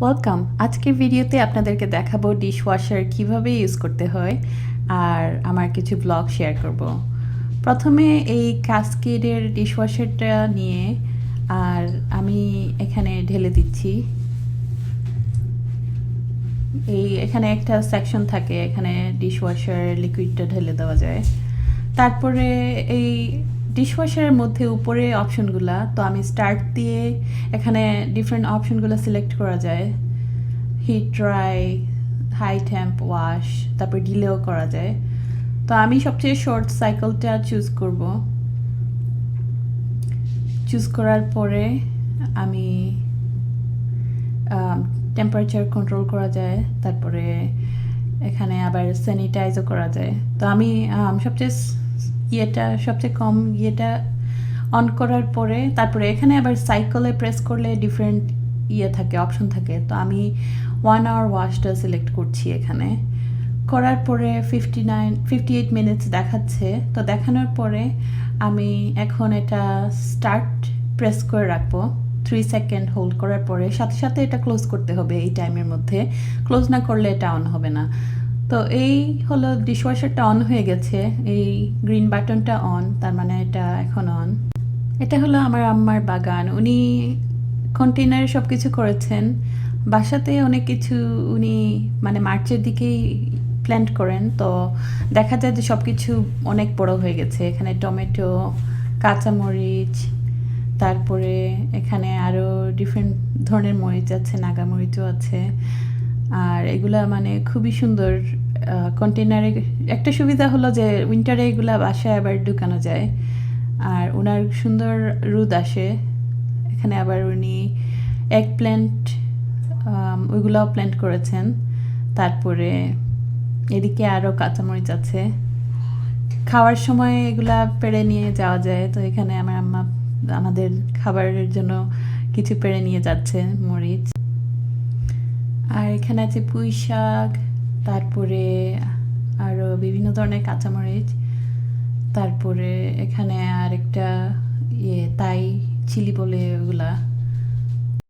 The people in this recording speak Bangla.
ওয়েলকাম। আজকের ভিডিওতে আপনাদেরকে দেখাবো ডিশওয়াশার কিভাবে ইউজ করতে হয় আর আমার কিছু ব্লগ শেয়ার করব। প্রথমে এই ক্যাসকেডের ডিশওয়াশারটা নিয়ে আর আমি এখানে ঢেলে দিচ্ছি। এখানে একটা সেকশন থাকে, এখানে ডিশওয়াশার লিকুইডটা ঢেলে দেওয়া যায়। তারপরে এই ডিশওয়াশারের মধ্যে উপরে অপশনগুলা, তো আমি স্টার্ট দিয়ে এখানে ডিফারেন্ট অপশনগুলো সিলেক্ট করা যায়। Heat dry, high temp wash, তারপর ডিলেও করা যায়। তো আমি সবচেয়ে শর্ট সাইকেলটা চুজ করার পরে আমি টেম্পারেচার কন্ট্রোল করা যায়, তারপরে এখানে আবার স্যানিটাইজও করা যায়। তো আমি সবচেয়ে কম ইয়েটা অন করার পরে তারপরে এখানে আবার সাইকেলে প্রেস করলে ডিফারেন্ট থাকে, অপশন থাকে। তো আমি 1 আওয়ার ওয়াশটা সিলেক্ট করছি। এখানে করার পরে 58 মিনিটস দেখাচ্ছে। তো দেখানোর পরে আমি এখন এটা স্টার্ট প্রেস করে রাখবো 3 সেকেন্ড হোল্ড করার পরে সাথে সাথে এটা ক্লোজ করতে হবে। এই টাইমের মধ্যে ক্লোজ না করলে এটা অন হবে না। তো এই হলো ডিশওয়াশারটা অন হয়ে গেছে, এই গ্রিন বাটনটা অন, তার মানে এটা এখন অন। এটা হলো আমার আম্মার বাগান, উনি কন্টেনারে সব কিছু করেছেন। বাসাতে অনেক কিছু উনি মানে মার্চের দিকেই প্ল্যান্ট করেন, তো দেখা যায় যে সব কিছু অনেক বড় হয়ে গেছে। এখানে টমেটো, কাঁচামরিচ, তারপরে এখানে আরও ডিফারেন্ট ধরনের মরিচ আছে, নাগা মরিচও আছে। আর এগুলা মানে খুবই সুন্দর কন্টেনারে। একটা সুবিধা হলো যে উইন্টারে এগুলা বাসায় আবার ঢুকানো যায়, আর ওনার সুন্দর রোদ আসে। এখানে আবার উনি এগ প্ল্যান্ট ওইগুলাও প্ল্যান্ট করেছেন। তারপরে এদিকে আরও কাঁচামরিচ আছে, খাওয়ার সময় এগুলা পেড়ে নিয়ে যাওয়া যায়। তো এখানে আমার আম্মা আমাদের খাবারের জন্য কিছু পেড়ে নিয়ে যাচ্ছে মরিচ। আর এখানে আছে পুঁই শাক, তারপরে আরও বিভিন্ন ধরনের কাঁচামরিচ। তারপরে এখানে আরেকটা তাই চিলি বলে ওগুলা।